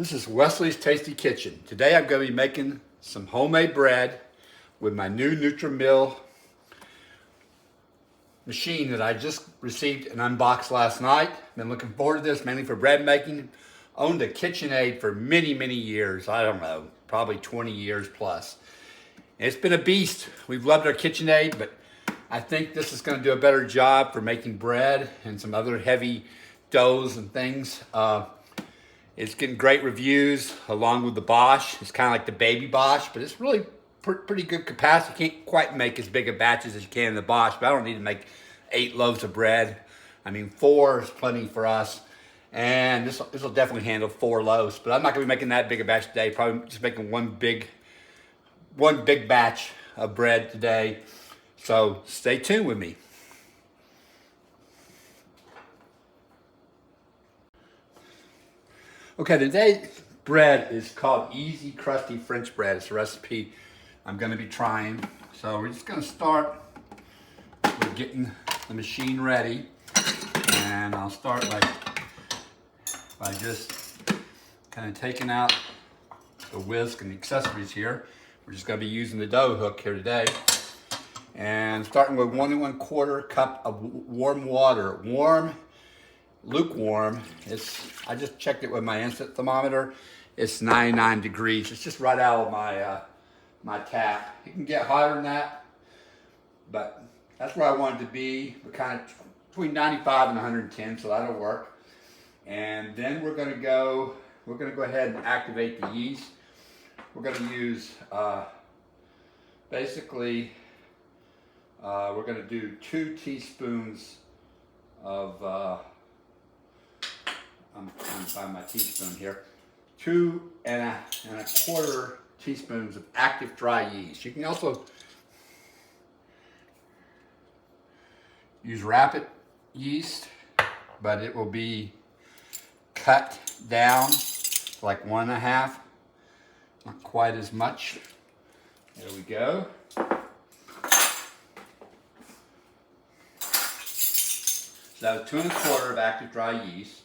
This is Wesley's Tasty Kitchen. Today I'm going to be making some homemade bread with my new Nutri-Mill machine that I just received and unboxed last night. Been looking forward to this mainly for bread making. Owned a KitchenAid for many years. I don't know, probably 20 years plus. It's been a beast. We've loved our KitchenAid, but I think this is going to do a better job for making bread and some other heavy doughs and things. It's getting great reviews along with the Bosch. It's kind of like the baby Bosch, but it's really pretty good capacity. You can't quite make as big a batches as you can in the Bosch, but I don't need to make 8 loaves of bread. I mean, 4 is plenty for us. And this will definitely handle 4 loaves, but I'm not gonna be making that big a batch today. Probably just making one big batch of bread today. So stay tuned with me. Okay, today's bread is called Easy Crusty French bread. It's a recipe I'm going to be trying. So we're just going to start with getting the machine ready. And I'll start by just kind of taking out the whisk and the accessories here. We're just going to be using the dough hook here today. And starting with 1 1/4 cup of warm water. Lukewarm. I just checked it with my instant thermometer. It's 99 degrees. It's just right out of my tap. It can get hotter than that, but that's where I want it to be. We're kind of between 95 and 110, so that'll work. And then we're going to go ahead and activate the yeast. We're going to use basically we're going to do 2 teaspoons of I'm trying to find my teaspoon here. 2 1/4 teaspoons of Active Dry Yeast. You can also use rapid yeast, but it will be cut down to like 1 1/2. Not quite as much. There we go. So that was 2 1/4 of Active Dry Yeast.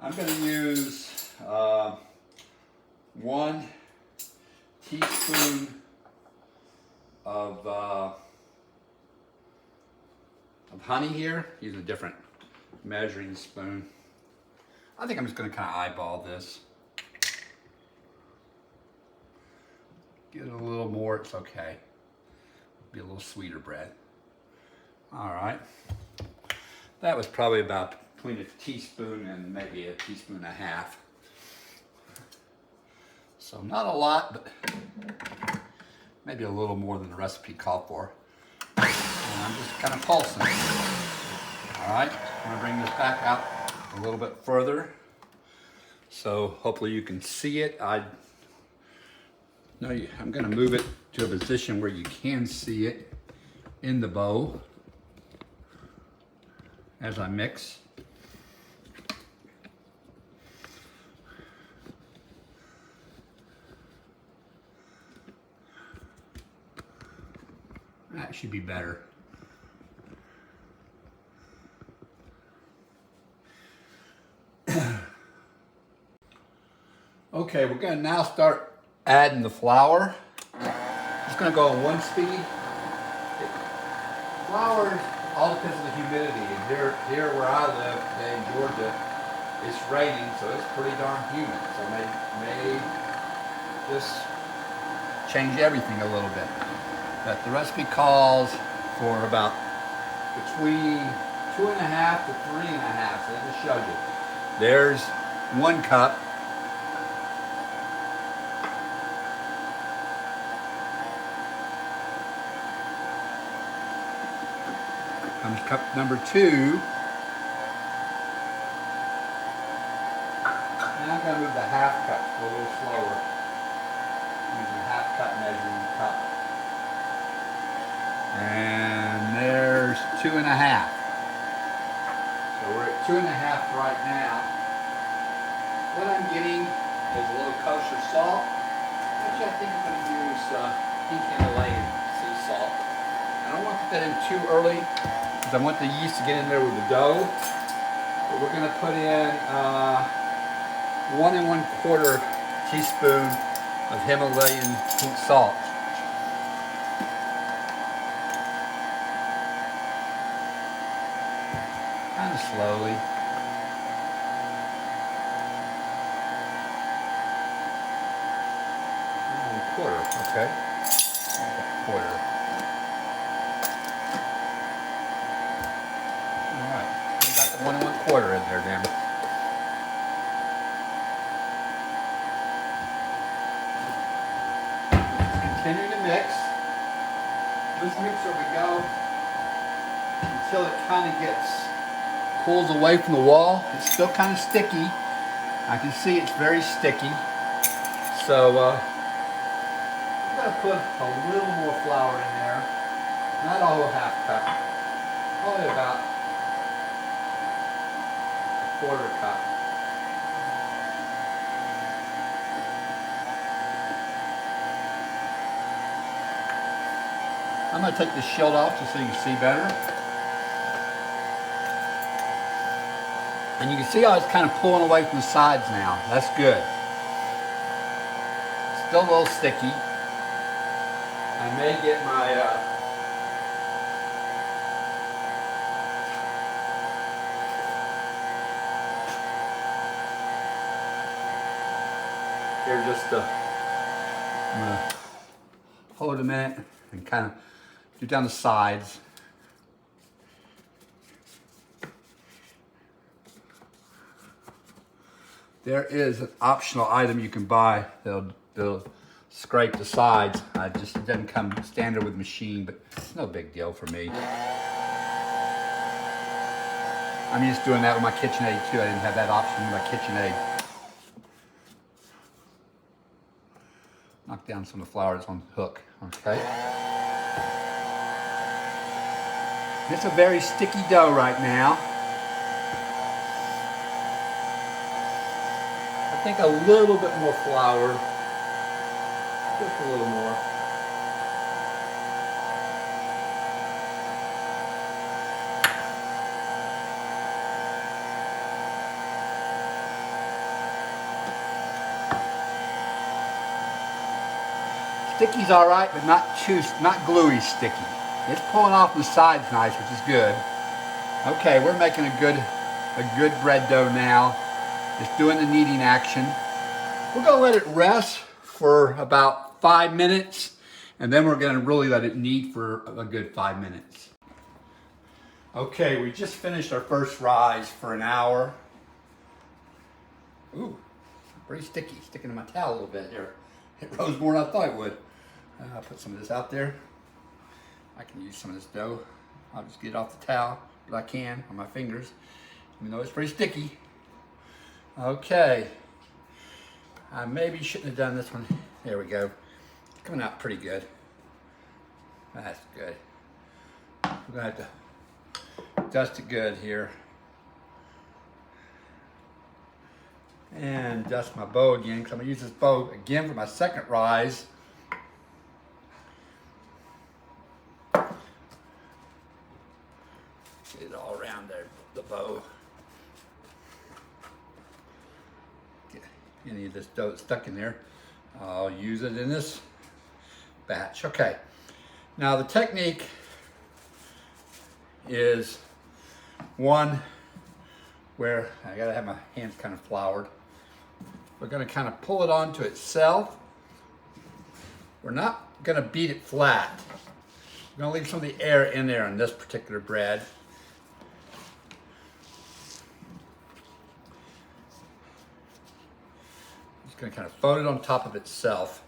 I'm going to use 1 teaspoon of honey here, using a different measuring spoon. I think I'm just going to kind of eyeball this. Get it a little more, it's okay. Be a little sweeter bread. All right. That was probably about between a teaspoon and maybe a teaspoon and a half. So not a lot, but maybe a little more than the recipe called for. And I'm just kind of pulsing. All right, I'm gonna bring this back out a little bit further. So hopefully you can see it. I'm gonna move it to a position where you can see it in the bowl as I mix. That should be better. Okay, we're going to now start adding the flour. It's going to go on 1 speed. Flour all depends on the humidity. And here where I live today in Georgia, it's raining, so it's pretty darn humid. So may just change everything a little bit. But the recipe calls for about between 2 1/2 to 3 1/2. So I just showed you. There's 1 cup. Comes cup number 2. Now I'm going to move the 1/2 cup a little slower. Using a 1/2 cup measuring cup. And there's 2 1/2. So we're at 2 1/2 right now. What I'm getting is a little kosher salt. Actually, I think I'm going to use pink Himalayan sea salt. I don't want to put that in too early because I want the yeast to get in there with the dough. But we're going to put in 1 1/4 teaspoon of Himalayan pink salt. Kind of slowly. 1/4, okay. 1/4. All right, we got the 1 1/4 in there then. Continue to mix. This mixer we go until it kind of pulls away from the wall. It's still kind of sticky. I can see it's very sticky. So I'm going to put a little more flour in there. Not a whole half cup. Probably about a 1/4 cup. I'm going to take the shield off just so you can see better. And you can see how it's kind of pulling away from the sides now. That's good. Still a little sticky. I may get my here just I'm gonna hold it a minute and kind of do down the sides. There is an optional item you can buy that'll scrape the sides. It doesn't come standard with machine, but it's no big deal for me. I'm used to doing that with my KitchenAid too. I didn't have that option with my KitchenAid. Knock down some of the flour that's on the hook, okay? It's a very sticky dough right now. I think a little bit more flour, just a little more. Sticky's all right, but not gluey sticky. It's pulling off the sides nice, which is good. Okay, we're making a good bread dough now. It's doing the kneading action. We're gonna let it rest for about 5 minutes, and then we're gonna really let it knead for a good 5 minutes. Okay, we just finished our first rise for an hour. Ooh, pretty sticky, sticking to my towel a little bit here. It rose more than I thought it would. I'll put some of this out there. I can use some of this dough. I'll just get it off the towel, but I can on my fingers, even though it's pretty sticky. Okay, I maybe shouldn't have done this one. There we go. It's coming out pretty good. That's good. We're gonna have to dust it good here. And dust my bowl again, because I'm gonna use this bowl again for my second rise. Get it all around there, the bow. Get any of this dough that's stuck in there, I'll use it in this batch. Okay, now the technique is one where I gotta have my hands kind of floured. We're gonna kind of pull it onto itself. We're not gonna beat it flat. We're gonna leave some of the air in there on this particular bread. Just gonna kind of fold it on top of itself.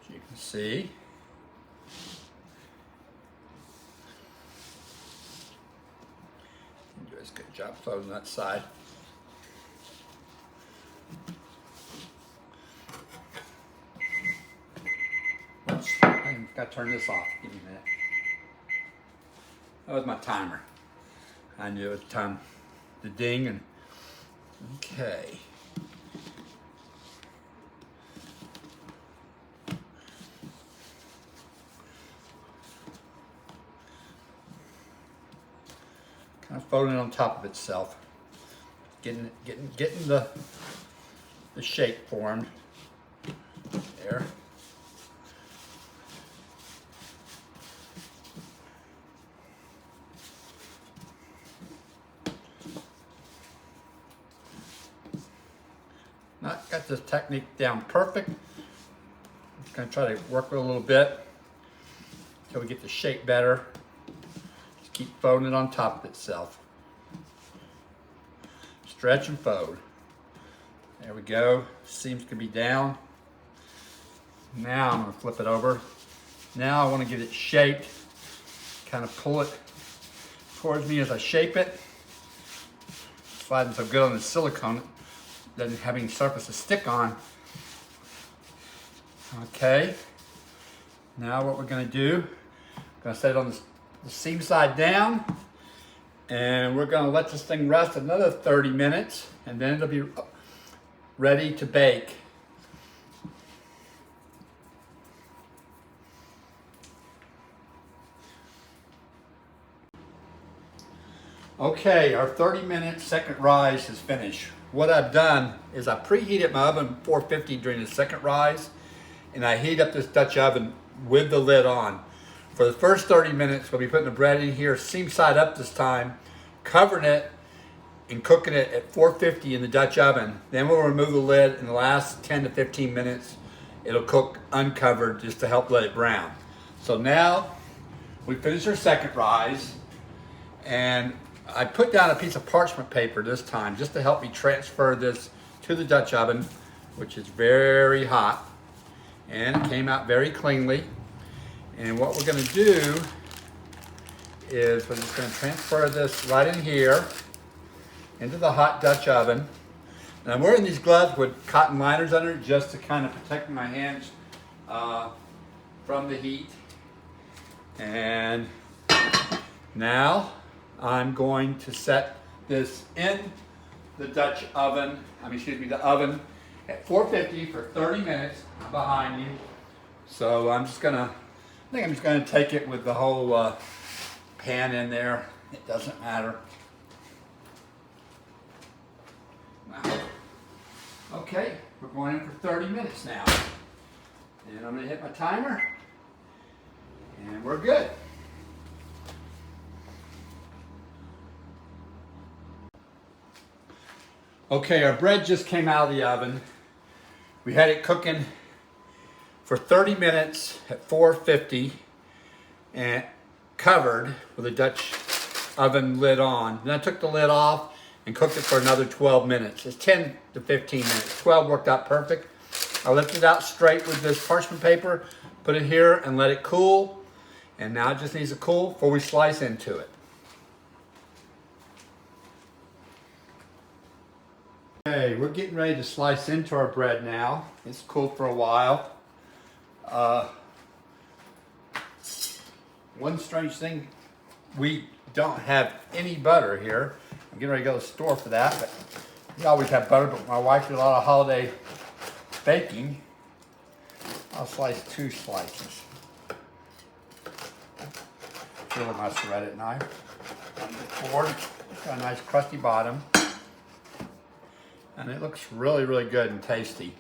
As you can see. Good job closing that side. Oops, I got to turn this off. Give me a minute. That was my timer. I knew it was time to ding and okay. folding it on top of itself. Getting the shape formed. There. Not got this technique down perfect. Just gonna try to work with it a little bit until we get the shape better. Just keep folding it on top of itself. Stretch and fold. There we go. Seams can be down. Now I'm gonna flip it over. Now I want to get it shaped. Kind of pull it towards me as I shape it. Sliding so good on the silicone, doesn't have any surface to stick on. Okay. Now what we're gonna do, I'm gonna set it on the seam side down, and we're gonna let this thing rest another 30 minutes, and then it'll be ready to bake. Okay, our 30-minute second rise is finished. What I've done is I preheated my oven 450 during the second rise, and I heat up this Dutch oven with the lid on. For the first 30 minutes, we'll be putting the bread in here, seam side up this time, covering it and cooking it at 450 in the Dutch oven. Then we'll remove the lid. In the last 10 to 15 minutes, it'll cook uncovered just to help let it brown. So now we finished our second rise, and I put down a piece of parchment paper this time just to help me transfer this to the Dutch oven, which is very hot, and it came out very cleanly. And what we're going to do is we're just going to transfer this right in here into the hot Dutch oven. And I'm wearing these gloves with cotton liners under it just to kind of protect my hands from the heat. And now I'm going to set this in the Dutch oven, the oven at 450 for 30 minutes. I'm behind you. So I think I'm just gonna take it with the whole pan in there. It doesn't matter. Okay, we're going in for 30 minutes now. And I'm gonna hit my timer, and we're good. Okay, our bread just came out of the oven. We had it cooking for 30 minutes at 450 and covered with a Dutch oven lid on. Then I took the lid off and cooked it for another 12 minutes. It's 10 to 15 minutes. 12 worked out perfect. I lifted it out straight with this parchment paper, put it here and let it cool. And now it just needs to cool before we slice into it. Okay, we're getting ready to slice into our bread now. It's cooled for a while. One strange thing, we don't have any butter here. I'm getting ready to go to the store for that, but we always have butter, but my wife did a lot of holiday baking. I'll slice 2 slices. Really nice threaded knife. On the board, it's got a nice crusty bottom. And it looks really, really good and tasty.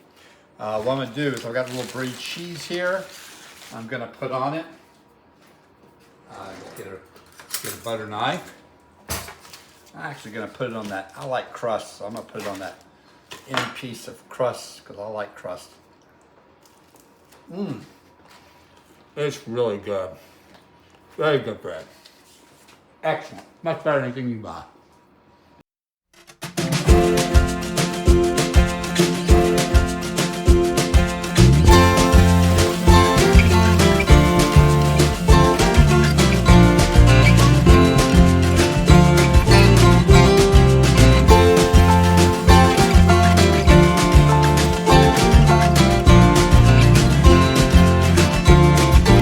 What I'm gonna do is I've got a little brie cheese here. I'm gonna put on it. Get a butter knife. I'm actually gonna put it on that. I like crust, so I'm gonna put it on that end piece of crust because I like crust. It's really good. Very good bread. Excellent. Much better than anything you buy.